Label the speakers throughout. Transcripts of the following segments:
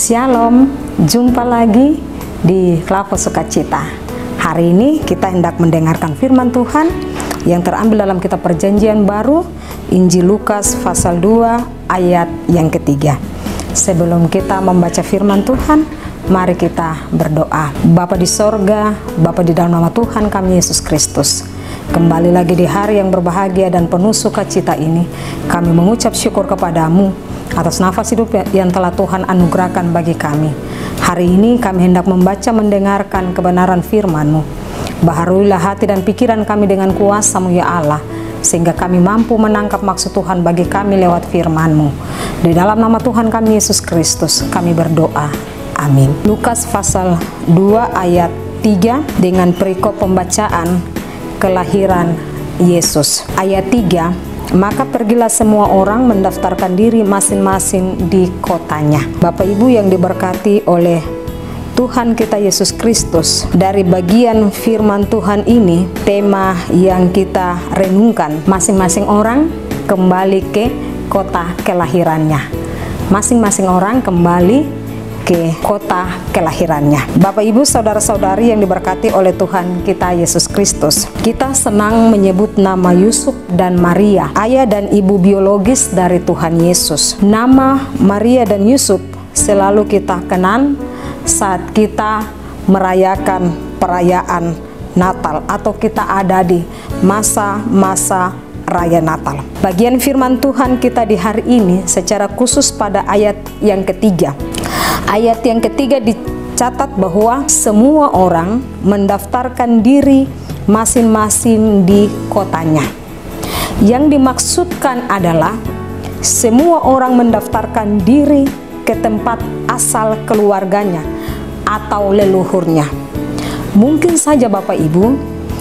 Speaker 1: Shalom, jumpa lagi di Klapa Sukacita. Hari ini kita hendak mendengarkan firman Tuhan yang terambil dalam kitab Perjanjian Baru, Injil Lukas pasal 2 ayat yang ketiga. Sebelum kita membaca firman Tuhan, mari kita berdoa. Bapa di sorga, Bapa di dalam nama Tuhan kami Yesus Kristus, kembali lagi di hari yang berbahagia dan penuh sukacita ini, kami mengucap syukur kepadamu atas nafas hidup yang telah Tuhan anugerahkan bagi kami. Hari ini kami hendak membaca mendengarkan kebenaran firman-Mu. Baharuilah hati dan pikiran kami dengan kuasa-Mu ya Allah, sehingga kami mampu menangkap maksud Tuhan bagi kami lewat firman-Mu. Di dalam nama Tuhan kami Yesus Kristus kami berdoa. Amin. Lukas pasal 2 ayat 3 dengan perikop pembacaan kelahiran Yesus. Ayat 3, maka pergilah semua orang mendaftarkan diri masing-masing di kotanya. Bapak Ibu yang diberkati oleh Tuhan kita Yesus Kristus, dari bagian firman Tuhan ini, tema yang kita renungkan, masing-masing orang kembali ke kota kelahirannya. Masing-masing orang kembali ke kota kelahirannya. Bapak Ibu saudara-saudari yang diberkati oleh Tuhan kita Yesus Kristus, kita senang menyebut nama Yusuf dan Maria, ayah dan ibu biologis dari Tuhan Yesus. Nama Maria dan Yusuf selalu kita kenal saat kita merayakan perayaan Natal atau kita ada di masa-masa Raya Natal. Bagian firman Tuhan kita di hari ini secara khusus pada ayat yang ketiga. Ayat yang ketiga dicatat bahwa semua orang mendaftarkan diri masing-masing di kotanya. Yang dimaksudkan adalah semua orang mendaftarkan diri ke tempat asal keluarganya atau leluhurnya. Mungkin saja Bapak Ibu,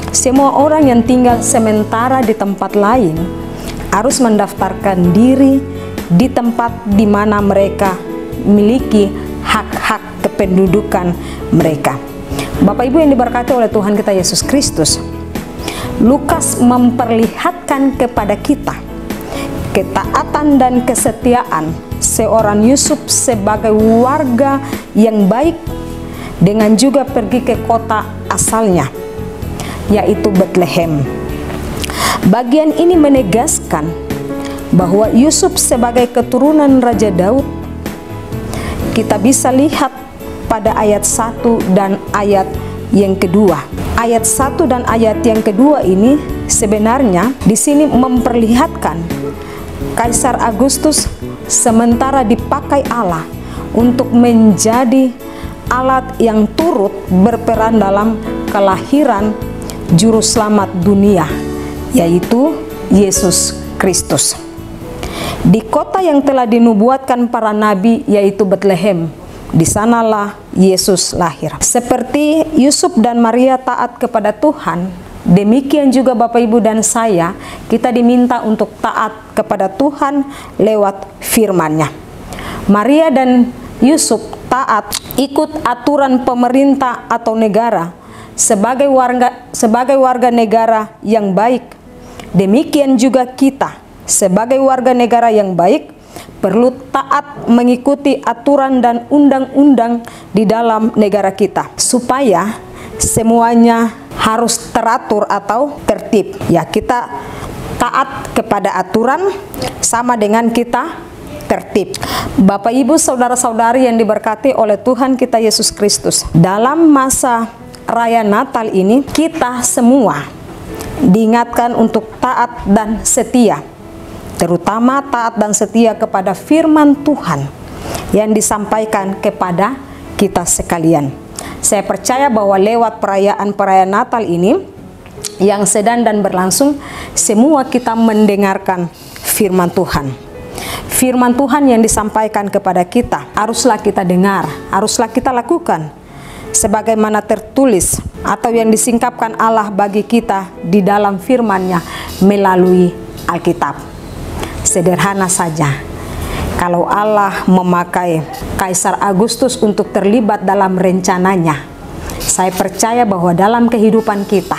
Speaker 1: semua orang yang tinggal sementara di tempat lain harus mendaftarkan diri di tempat di mana mereka miliki hak-hak kependudukan mereka. Bapak Ibu yang diberkati oleh Tuhan kita Yesus Kristus, Lukas memperlihatkan kepada kita ketaatan dan kesetiaan seorang Yusuf sebagai warga yang baik, dengan juga pergi ke kota asalnya, yaitu Bethlehem. Bagian ini menegaskan bahwa Yusuf sebagai keturunan Raja Daud. Kita bisa lihat pada ayat 1 dan ayat yang kedua. Ayat 1 dan ayat yang kedua ini sebenarnya di sini memperlihatkan Kaisar Agustus sementara dipakai Allah untuk menjadi alat yang turut berperan dalam kelahiran juru selamat dunia, yaitu Yesus Kristus. Di kota yang telah dinubuatkan para nabi, yaitu Bethlehem, di sanalah Yesus lahir. Seperti Yusuf dan Maria taat kepada Tuhan, demikian juga Bapak Ibu dan saya, kita diminta untuk taat kepada Tuhan lewat firman-Nya. Maria dan Yusuf taat ikut aturan pemerintah atau negara sebagai warga negara yang baik. Demikian juga kita sebagai warga negara yang baik perlu taat mengikuti aturan dan undang-undang di dalam negara kita, supaya semuanya harus teratur atau tertib. Ya, kita taat kepada aturan sama dengan kita tertib. Bapak Ibu saudara-saudari yang diberkati oleh Tuhan kita Yesus Kristus, dalam masa Raya Natal ini kita semua diingatkan untuk taat dan setia, terutama taat dan setia kepada firman Tuhan yang disampaikan kepada kita sekalian. Saya percaya bahwa lewat perayaan Natal ini yang sedang dan berlangsung, semua kita mendengarkan firman Tuhan. Firman Tuhan yang disampaikan kepada kita haruslah kita dengar, haruslah kita lakukan sebagaimana tertulis atau yang disingkapkan Allah bagi kita di dalam firman-Nya melalui Alkitab. Sederhana saja, kalau Allah memakai Kaisar Agustus untuk terlibat dalam rencananya, saya percaya bahwa dalam kehidupan kita,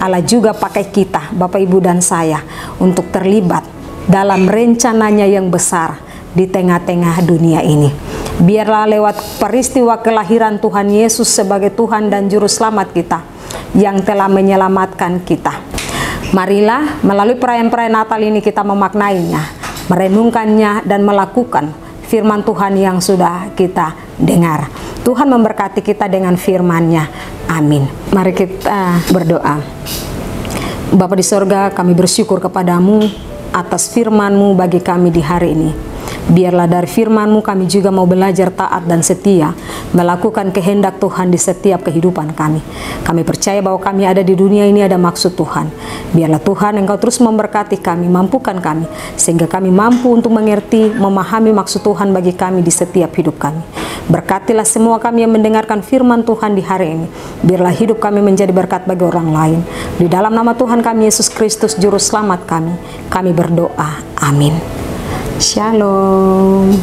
Speaker 1: Allah juga pakai kita, Bapak Ibu dan saya, untuk terlibat dalam rencananya yang besar di tengah-tengah dunia ini. Biarlah lewat peristiwa kelahiran Tuhan Yesus sebagai Tuhan dan Juru Selamat kita yang telah menyelamatkan kita. Marilah melalui perayaan-perayaan Natal ini kita memaknainya, merenungkannya, dan melakukan firman Tuhan yang sudah kita dengar. Tuhan memberkati kita dengan firman-Nya. Amin. Mari kita berdoa. Bapa di sorga, kami bersyukur kepadamu atas firman-Mu bagi kami di hari ini. Biarlah dari firman-Mu kami juga mau belajar taat dan setia, melakukan kehendak Tuhan di setiap kehidupan kami. Kami percaya bahwa kami ada di dunia ini ada maksud Tuhan. Biarlah Tuhan Engkau terus memberkati kami, mampukan kami, sehingga kami mampu untuk mengerti, memahami maksud Tuhan bagi kami di setiap hidup kami. Berkatilah semua kami yang mendengarkan firman Tuhan di hari ini. Biarlah hidup kami menjadi berkat bagi orang lain. Di dalam nama Tuhan kami Yesus Kristus, Juru Selamat kami berdoa. Amin. Shalom.